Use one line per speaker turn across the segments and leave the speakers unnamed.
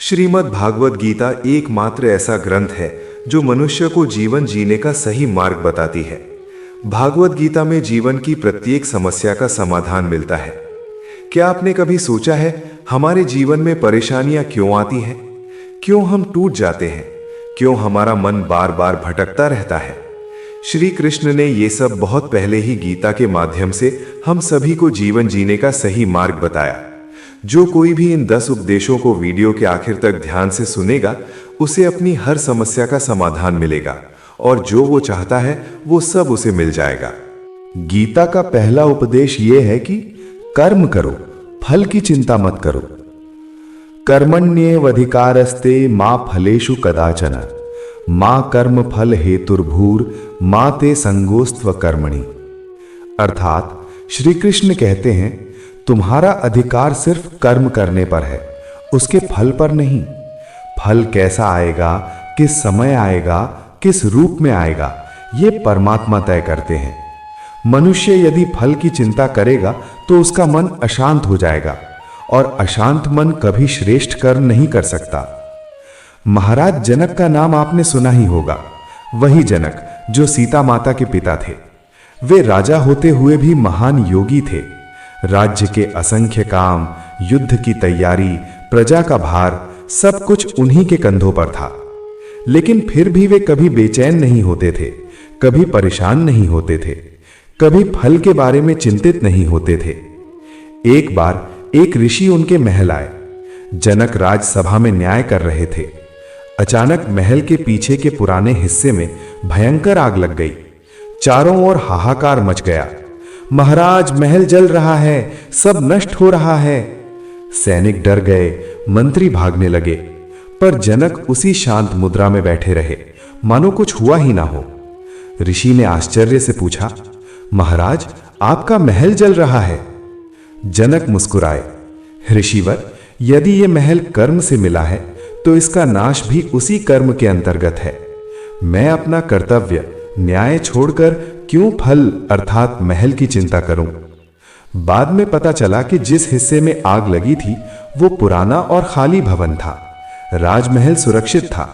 श्रीमद् भागवत गीता एकमात्र ऐसा ग्रंथ है जो मनुष्य को जीवन जीने का सही मार्ग बताती है। भागवत गीता में जीवन की प्रत्येक समस्या का समाधान मिलता है। क्या आपने कभी सोचा है हमारे जीवन में परेशानियां क्यों आती हैं? क्यों हम टूट जाते हैं? क्यों हमारा मन बार बार भटकता रहता है? श्री कृष्ण ने ये सब बहुत पहले ही गीता के माध्यम से हम सभी को जीवन जीने का सही मार्ग बताया। जो कोई भी इन 10 उपदेशों को वीडियो के आखिर तक ध्यान से सुनेगा, उसे अपनी हर समस्या का समाधान मिलेगा और जो वो चाहता है वो सब उसे मिल जाएगा।
गीता का पहला उपदेश ये है कि कर्म करो, फल की चिंता मत करो। कर्मण्येवाधिकारस्ते मा फलेषु कदाचन मा कर्म फल हेतुर्भूर मा ते संगोस्त्व कर्मणि। अर्थात श्री कृष्ण कहते हैं, तुम्हारा अधिकार सिर्फ कर्म करने पर है, उसके फल पर नहीं। फल कैसा आएगा, किस समय आएगा, किस रूप में आएगा, ये परमात्मा तय करते हैं। मनुष्य यदि फल की चिंता करेगा तो उसका मन अशांत हो जाएगा और अशांत मन कभी श्रेष्ठ कर्म नहीं कर सकता। महाराज जनक का नाम आपने सुना ही होगा। वही जनक जो सीता माता के पिता थे। वे राजा होते हुए भी महान योगी थे। राज्य के असंख्य काम, युद्ध की तैयारी, प्रजा का भार, सब कुछ उन्हीं के कंधों पर था। लेकिन फिर भी वे कभी बेचैन नहीं होते थे, कभी परेशान नहीं होते थे, कभी फल के बारे में चिंतित नहीं होते थे। एक बार एक ऋषि उनके महल आए। जनक राजसभा में न्याय कर रहे थे। अचानक महल के पीछे के पुराने हिस्से में भयंकर आग लग गई। चारों ओर हाहाकार मच गया। महाराज, महल जल रहा है, सब नष्ट हो रहा है। सैनिक डर गए, मंत्री भागने लगे, पर जनक उसी शांत मुद्रा में बैठे रहे, मानो कुछ हुआ ही ना हो। ऋषि ने आश्चर्य से पूछा, महाराज, आपका महल जल रहा है? जनक मुस्कुराए, ऋषिवर, यदि यह महल कर्म से मिला है तो इसका नाश भी उसी कर्म के अंतर्गत है। मैं अपना कर्तव्य न्याय छोड़कर क्यों फल अर्थात महल की चिंता करूं? बाद में पता चला कि जिस हिस्से में आग लगी थी वो पुराना और खाली भवन था। राजमहल सुरक्षित था।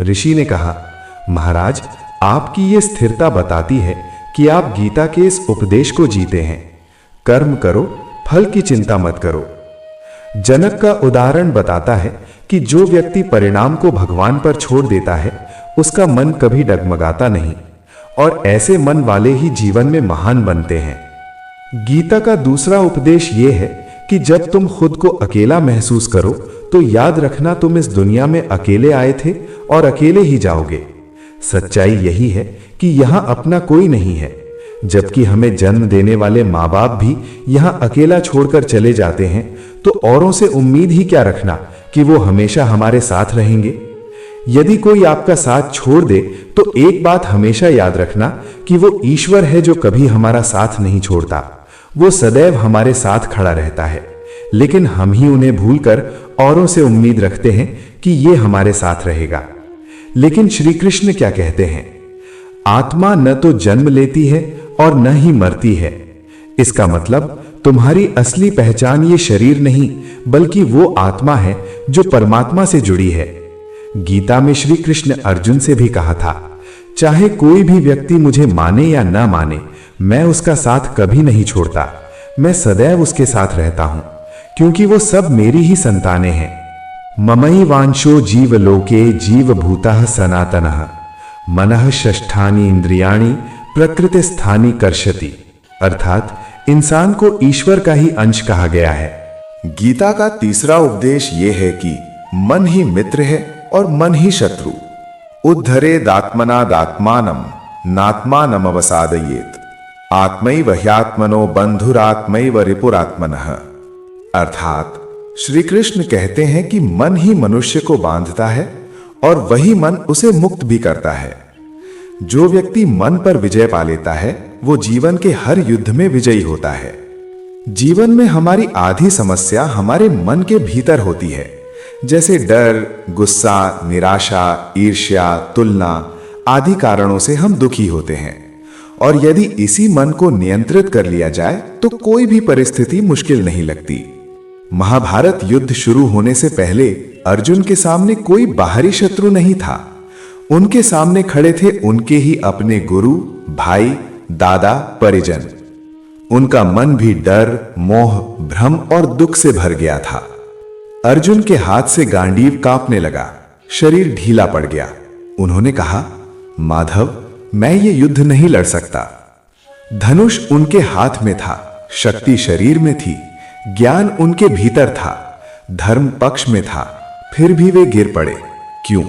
ऋषि ने कहा, महाराज, आपकी ये स्थिरता बताती है कि आप गीता के इस उपदेश को जीते हैं। कर्म करो, फल की चिंता मत करो। जनक का उदाहरण बताता है कि जो व्यक्ति परिणाम को भगवान पर छोड़ देता है उसका मन कभी डगमगाता नहीं और ऐसे मन वाले ही जीवन में महान बनते हैं। गीता का दूसरा उपदेश यह है कि जब तुम खुद को अकेला महसूस करो तो याद रखना तुम इस दुनिया में अकेले आए थे और अकेले ही जाओगे। सच्चाई यही है कि यहां अपना कोई नहीं है। जबकि हमें जन्म देने वाले माँ बाप भी यहां अकेला छोड़कर चले जाते हैं, तो औरों से उम्मीद ही क्या रखना कि वो हमेशा हमारे साथ रहेंगे। यदि कोई आपका साथ छोड़ दे तो एक बात हमेशा याद रखना कि वो ईश्वर है जो कभी हमारा साथ नहीं छोड़ता। वो सदैव हमारे साथ खड़ा रहता है, लेकिन हम ही उन्हें भूलकर औरों से उम्मीद रखते हैं कि ये हमारे साथ रहेगा। लेकिन श्री कृष्ण क्या कहते हैं? आत्मा न तो जन्म लेती है और न ही मरती है। इसका मतलब तुम्हारी असली पहचान ये शरीर नहीं बल्कि वो आत्मा है जो परमात्मा से जुड़ी है। गीता में श्री कृष्ण अर्जुन से भी कहा था, चाहे कोई भी व्यक्ति मुझे माने या ना माने, मैं उसका साथ कभी नहीं छोड़ता। मैं सदैव उसके साथ रहता हूं क्योंकि वो सब मेरी ही संतानें हैं। ममई वांशो जीवलोके जीवभूतः सनातनः मनः षष्ठानि इंद्रियाणि प्रकृति स्थानी कर्षति। अर्थात इंसान को ईश्वर का ही अंश कहा गया है।
गीता का तीसरा उपदेश यह है कि मन ही मित्र है और मन ही शत्रु। उद्धरेदात्मनादात्मानं नात्मानम् अवसादयेत् आत्मैव ह्यात्मनो बंधुरात्मैव रिपुरात्मनः। अर्थात श्री कृष्ण कहते हैं कि मन ही मनुष्य को बांधता है और वही मन उसे मुक्त भी करता है। जो व्यक्ति मन पर विजय पा लेता है वो जीवन के हर युद्ध में विजयी होता है। जीवन में हमारी आधी समस्या हमारे मन के भीतर होती है, जैसे डर, गुस्सा, निराशा, ईर्ष्या, तुलना आदि कारणों से हम दुखी होते हैं। और यदि इसी मन को नियंत्रित कर लिया जाए तो कोई भी परिस्थिति मुश्किल नहीं लगती। महाभारत युद्ध शुरू होने से पहले
अर्जुन के सामने कोई बाहरी शत्रु नहीं था। उनके सामने खड़े थे उनके ही अपने गुरु, भाई, दादा, परिजन। उनका मन भी डर, मोह, भ्रम और दुख से भर गया था। अर्जुन के हाथ से गांडीव कांपने लगा, शरीर ढीला पड़ गया। उन्होंने कहा, माधव, मैं ये युद्ध नहीं लड़ सकता। धनुष उनके हाथ में था, शक्ति शरीर में थी, ज्ञान उनके भीतर था, धर्म पक्ष में था, फिर भी वे गिर पड़े। क्यों?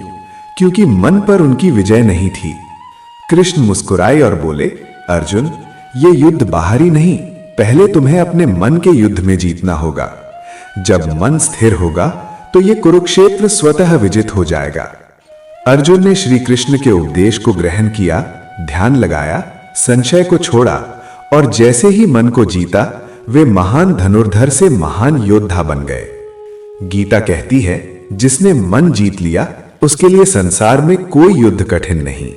क्योंकि मन पर उनकी विजय नहीं थी। कृष्ण मुस्कुराए और बोले, अर्जुन, ये युद्ध बाहरी नहीं, पहले तुम्हें अपने मन के युद्ध में जीतना होगा। जब मन स्थिर होगा तो ये कुरुक्षेत्र स्वतः विजित हो जाएगा। अर्जुन ने श्री कृष्ण के उपदेश को ग्रहण किया, ध्यान लगाया, संशय को छोड़ा और जैसे ही मन को जीता, वे महान धनुर्धर से महान योद्धा बन गए। गीता कहती है, जिसने मन जीत लिया उसके लिए संसार में कोई युद्ध कठिन नहीं।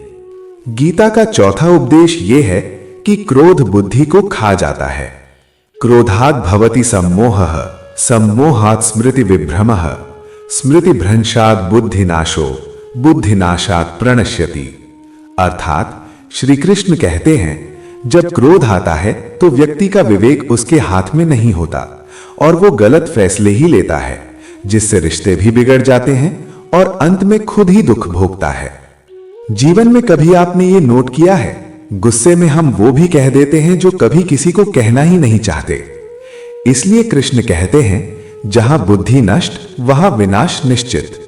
गीता का चौथा उपदेश यह है कि क्रोध बुद्धि को खा जाता है। क्रोधात् भवति सम्मोहः, सम्मोहात् स्मृति विभ्रमः, स्मृति भ्रंशात् बुद्धिनाशो, बुद्धिनाशात् प्रणश्यति। अर्थात श्री कृष्ण कहते हैं, जब क्रोध आता है तो व्यक्ति का विवेक उसके हाथ में नहीं होता और वो गलत फैसले ही लेता है, जिससे रिश्ते भी बिगड़ जाते हैं और अंत में खुद ही दुख भोगता है। जीवन में कभी आपने ये नोट किया है, गुस्से में हम वो भी कह देते हैं जो कभी किसी को कहना ही नहीं चाहते। इसलिए कृष्ण कहते हैं, जहां बुद्धि नष्ट वहां विनाश निश्चित।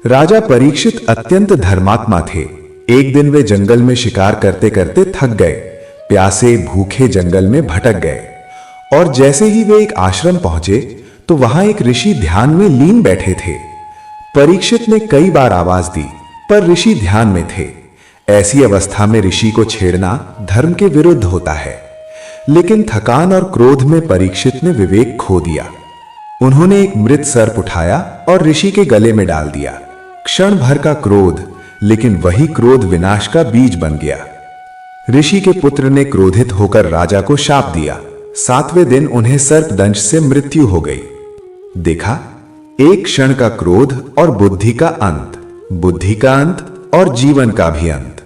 राजा परीक्षित अत्यंत धर्मात्मा थे। एक दिन वे जंगल में शिकार करते करते थक गए, प्यासे भूखे जंगल में भटक गए और जैसे ही वे एक आश्रम पहुंचे तो वहां एक ऋषि ध्यान में लीन बैठे थे। परीक्षित ने कई बार आवाज दी पर ऋषि ध्यान में थे। ऐसी अवस्था में ऋषि को छेड़ना धर्म के विरुद्ध होता है, लेकिन थकान और क्रोध में परीक्षित ने विवेक खो दिया। उन्होंने एक मृत सर्प उठाया और ऋषि के गले में डाल दिया। क्षण भर का क्रोध, लेकिन वही क्रोध विनाश का बीज बन गया। ऋषि के पुत्र ने क्रोधित होकर राजा को शाप दिया। 7वें दिन उन्हें सर्पदंश से मृत्यु हो गई। देखा, एक क्षण का क्रोध और बुद्धि का अंत, बुद्धि का अंत और जीवन का भी अंत।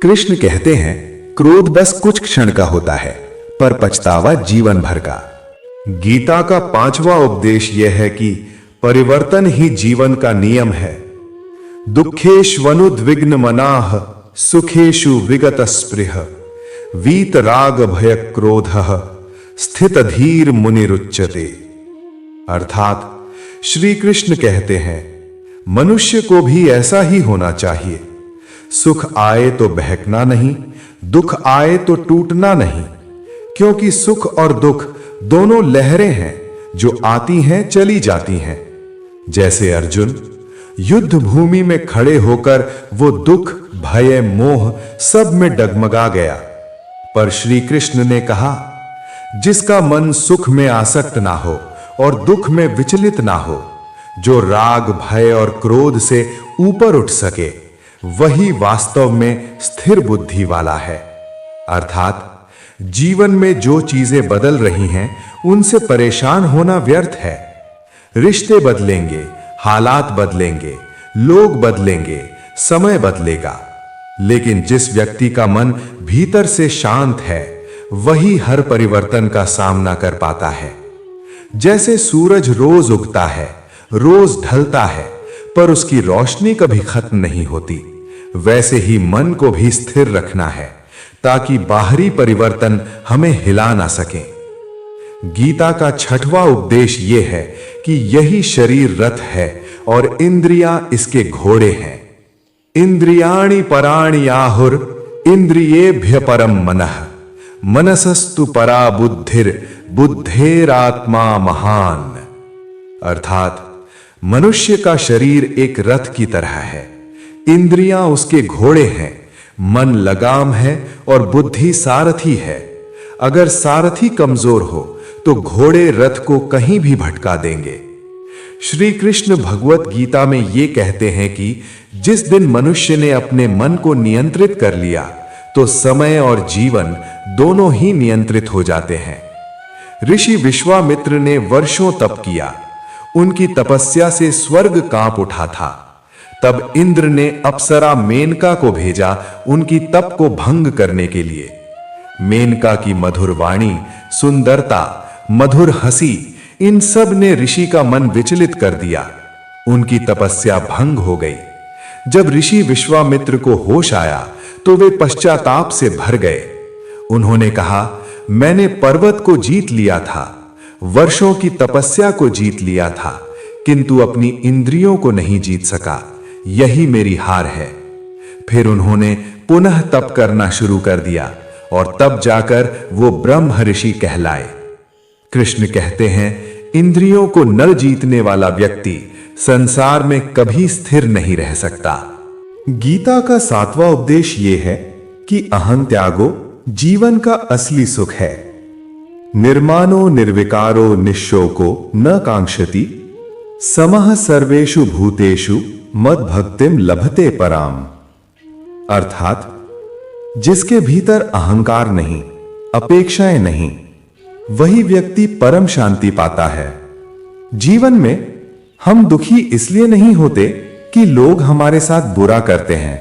कृष्ण कहते हैं, क्रोध बस कुछ क्षण का होता है, पर पछतावा जीवन भर का। गीता का 5वां उपदेश यह है कि परिवर्तन ही जीवन का नियम है। दुखेष्वनुद्विग्न मनाः, सुखेषु विगत स्पृह, वीत राग भय क्रोधः, स्थित धीर मुनिरुच्यते। अर्थात श्री कृष्ण कहते हैं, मनुष्य को भी ऐसा ही होना चाहिए। सुख आए तो बहकना नहीं, दुख आए तो टूटना नहीं, क्योंकि सुख और दुख दोनों लहरें हैं जो आती हैं चली जाती हैं। जैसे अर्जुन युद्ध भूमि में खड़े होकर वो दुख, भय, मोह सब में डगमगा गया, पर श्री कृष्ण ने कहा, जिसका मन सुख में आसक्त ना हो और दुख में विचलित ना हो, जो राग, भय और क्रोध से ऊपर उठ सके, वही वास्तव में स्थिर बुद्धि वाला है। अर्थात जीवन में जो चीजें बदल रही हैं, उनसे परेशान होना व्यर्थ है। रिश्ते बदलेंगे, हालात बदलेंगे, लोग बदलेंगे, समय बदलेगा, लेकिन जिस व्यक्ति का मन भीतर से शांत है, वही हर परिवर्तन का सामना कर पाता है। जैसे सूरज रोज उगता है, रोज ढलता है, पर उसकी रोशनी कभी खत्म नहीं होती, वैसे ही मन को भी स्थिर रखना है, ताकि बाहरी परिवर्तन हमें हिला ना सके। गीता का 6वां उपदेश यह है कि यही शरीर रथ है और इंद्रियां इसके घोड़े हैं। इंद्रियाणि पराणि आहुर, इंद्रियेभ्य परम मनः, मनसस्तु परा बुद्धिर, बुद्धेरात्मा महान। अर्थात मनुष्य का शरीर एक रथ की तरह है, इंद्रियां उसके घोड़े हैं, मन लगाम है और बुद्धि सारथी है। अगर सारथी कमजोर हो तो घोड़े रथ को कहीं भी भटका देंगे। श्री कृष्ण भगवत गीता में ये कहते हैं कि जिस दिन मनुष्य ने अपने मन को नियंत्रित कर लिया, तो समय और जीवन दोनों ही नियंत्रित हो जाते हैं। ऋषि विश्वामित्र ने वर्षों तप किया।
उनकी तपस्या से स्वर्ग कांप उठा था। तब इंद्र ने अप्सरा मेनका को भेजा उनकी तप को भंग करने के लिए। मेनका की मधुर वाणी, सुंदरता, मधुर हंसी, इन सब ने ऋषि का मन विचलित कर दिया। उनकी तपस्या भंग हो गई। जब ऋषि विश्वामित्र को होश आया तो वे पश्चाताप से भर गए। उन्होंने कहा, मैंने पर्वत को जीत लिया था, वर्षों की तपस्या को जीत लिया था, किंतु अपनी इंद्रियों को नहीं जीत सका। यही मेरी हार है। फिर उन्होंने पुनः तप करना शुरू कर दिया और तब जाकर वो ब्रह्म ऋषि कहलाए। कृष्ण कहते हैं, इंद्रियों को न जीतने वाला व्यक्ति संसार में कभी स्थिर नहीं रह सकता। गीता का 7वां उपदेश ये है कि अहं त्यागो जीवन का असली सुख है। निर्मानो निर्विकारो निश्शोको न कांक्षति समः सर्वेषु भूतेषु मद भक्तिम लभते पराम। अर्थात जिसके भीतर अहंकार नहीं, अपेक्षाएं नहीं, वही व्यक्ति परम शांति पाता है। जीवन में हम दुखी इसलिए नहीं होते कि लोग हमारे साथ बुरा करते हैं।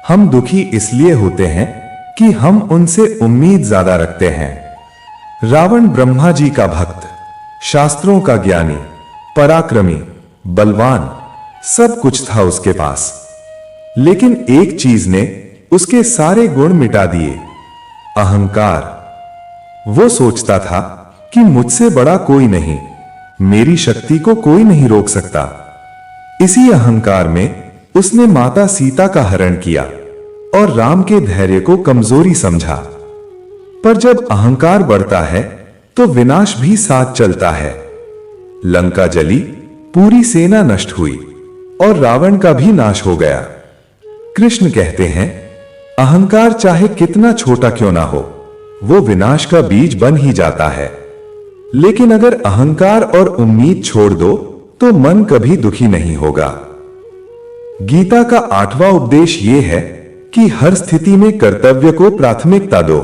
हम दुखी इसलिए होते हैं कि हम उनसे उम्मीद ज्यादा रखते हैं। रावण ब्रह्मा जी का भक्त, शास्त्रों का ज्ञानी, पराक्रमी, बलवान, सब कुछ था उसके पास, लेकिन एक चीज ने उसके सारे गुण मिटा दिए, अहंकार। वो सोचता था कि मुझसे बड़ा कोई नहीं, मेरी शक्ति को कोई नहीं रोक सकता। इसी अहंकार में उसने माता सीता का हरण किया और राम के धैर्य को कमजोरी समझा। पर जब अहंकार बढ़ता है तो विनाश भी साथ चलता है। लंका जली, पूरी सेना नष्ट हुई और रावण का भी नाश हो गया। कृष्ण कहते हैं, अहंकार चाहे कितना छोटा क्यों ना हो, वो विनाश का बीज बन ही जाता है। लेकिन अगर अहंकार और उम्मीद छोड़ दो तो मन कभी दुखी नहीं होगा। गीता का 8वां उपदेश यह है कि हर स्थिति में कर्तव्य को प्राथमिकता दो।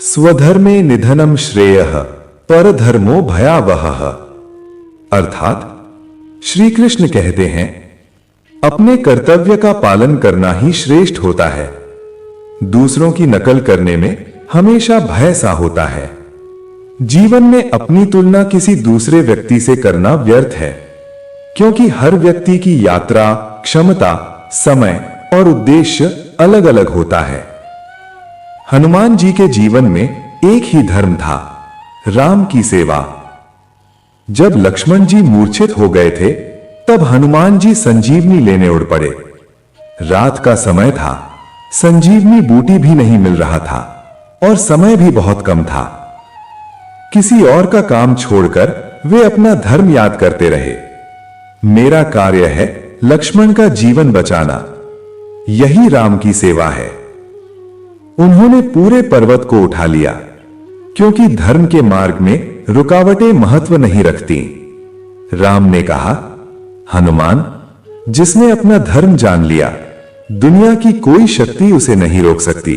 स्वधर्मे निधनम श्रेयः परधर्मो भयावहः। अर्थात श्री कृष्ण कहते हैं, अपने कर्तव्य का पालन करना ही श्रेष्ठ होता है। दूसरों की नकल करने में हमेशा भय सा होता है। जीवन में अपनी तुलना किसी दूसरे व्यक्ति से करना व्यर्थ है, क्योंकि हर व्यक्ति की यात्रा, क्षमता, समय और उद्देश्य अलग अलग होता है। हनुमान जी के जीवन में एक ही धर्म था, राम की सेवा। जब लक्ष्मण जी मूर्छित हो गए थे, तब हनुमान जी संजीवनी लेने उड़ पड़े। रात का समय था, संजीवनी बूटी भी नहीं मिल रहा था और समय भी बहुत कम था। किसी और का काम छोड़कर वे अपना धर्म याद करते रहे। मेरा कार्य है लक्ष्मण का जीवन बचाना, यही राम की सेवा है। उन्होंने पूरे पर्वत को उठा लिया, क्योंकि धर्म के मार्ग में रुकावटें महत्व नहीं रखती। राम ने कहा, हनुमान, जिसने अपना धर्म जान लिया, दुनिया की कोई शक्ति उसे नहीं रोक सकती।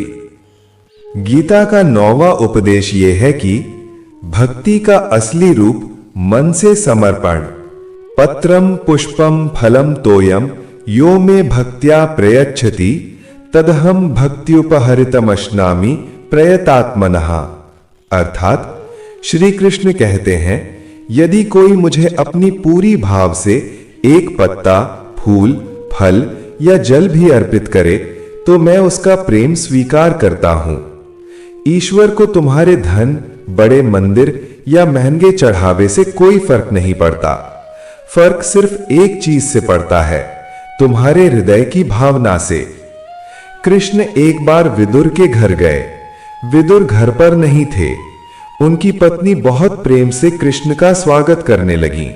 गीता का 9वां उपदेश यह है कि भक्ति का असली रूप मन से समर्पण। पत्रम पुष्पम फलम तोयम यो मे भक्त्या प्रयच्छति तदहम भक्त्युपहरितमश्नामि प्रयतात्मनः। अर्थात श्री कृष्ण कहते हैं, यदि कोई मुझे अपनी पूरी भाव से एक पत्ता, फूल, फल या जल भी अर्पित करे तो मैं उसका प्रेम स्वीकार करता हूं। ईश्वर को तुम्हारे धन, बड़े मंदिर या महंगे चढ़ावे से कोई फर्क नहीं पड़ता। फर्क सिर्फ एक चीज से पड़ता है, तुम्हारे हृदय की भावना से। कृष्ण एक बार विदुर के घर गए। विदुर घर पर नहीं थे। उनकी पत्नी बहुत प्रेम से कृष्ण का स्वागत करने लगी।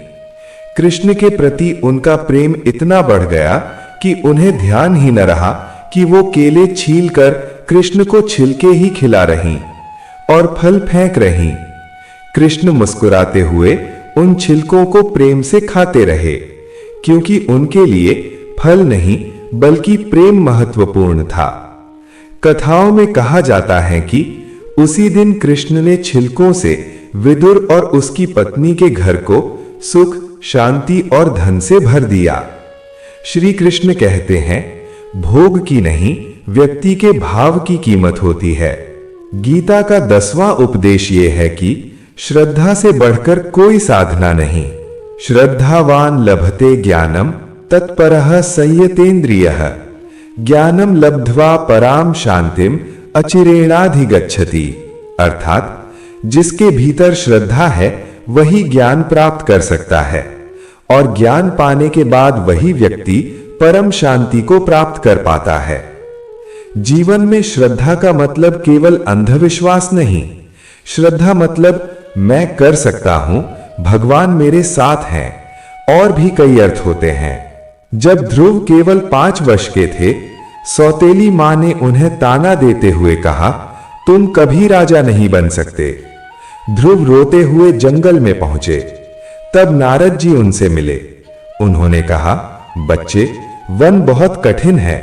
कृष्ण के प्रति उनका प्रेम इतना बढ़ गया कि उन्हें ध्यान ही न रहा कि वो केले छीलकर कृष्ण को छिलके ही खिला रहीं और फल फेंक रहीं। कृष्ण मुस्कुराते हुए उन छिलकों को प्रेम से खाते रहे, क्योंकि उनके लिए फल नहीं बल्कि प्रेम महत्वपूर्ण था। कथाओं में कहा जाता है कि उसी दिन कृष्ण ने छिलकों से विदुर और उसकी पत्नी के घर को सुख, शांति और धन से भर दिया। श्री कृष्ण कहते हैं, भोग की नहीं, व्यक्ति के भाव की कीमत होती है। गीता का 10वां उपदेश ये है कि श्रद्धा से बढ़कर कोई साधना नहीं। श्रद्धावान लभते ज्ञानम तत्परः संयतेन्द्रियः, ज्ञानम लब्ध्वा पराम शांतिम अचिरेणाधिगच्छति। अर्थात जिसके भीतर श्रद्धा है वही ज्ञान प्राप्त कर सकता है, और ज्ञान पाने के बाद वही व्यक्ति परम शांति को प्राप्त कर पाता है। जीवन में श्रद्धा का मतलब केवल अंधविश्वास नहीं। श्रद्धा मतलब मैं कर सकता हूं, भगवान मेरे साथ हैं। और भी कई अर्थ होते हैं। जब ध्रुव केवल 5 वर्ष के थे, सौतेली मां ने उन्हें ताना देते हुए कहा, तुम कभी राजा नहीं बन सकते। ध्रुव रोते हुए जंगल में पहुंचे। तब नारद जी उनसे मिले। उन्होंने कहा, बच्चे, वन बहुत कठिन है,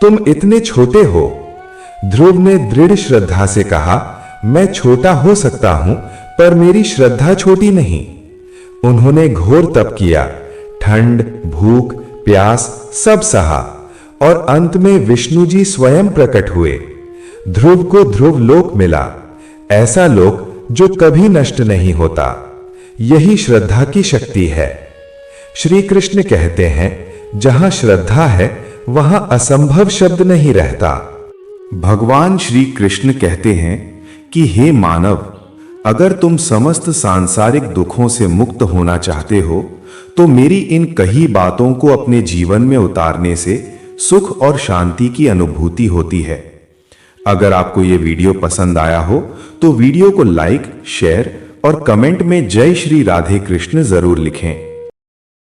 तुम इतने छोटे हो। ध्रुव ने दृढ़ श्रद्धा से कहा, मैं छोटा हो सकता हूं, पर मेरी श्रद्धा छोटी नहीं। उन्होंने घोर तप किया, ठंड, भूख, प्यास सब सहा, और अंत में विष्णु जी स्वयं प्रकट हुए। ध्रुव को ध्रुव लोक मिला, ऐसा लोक जो कभी नष्ट नहीं होता। यही श्रद्धा की शक्ति है। श्री कृष्ण कहते हैं, जहां श्रद्धा है वहां असंभव शब्द नहीं रहता।
भगवान श्री कृष्ण कहते हैं कि हे मानव, अगर तुम समस्त सांसारिक दुखों से मुक्त होना चाहते हो तो मेरी इन कही बातों को अपने जीवन में उतारने से सुख और शांति की अनुभूति होती है। अगर आपको ये वीडियो पसंद आया हो तो वीडियो को लाइक, शेयर और कमेंट में जय श्री राधे कृष्ण जरूर लिखें।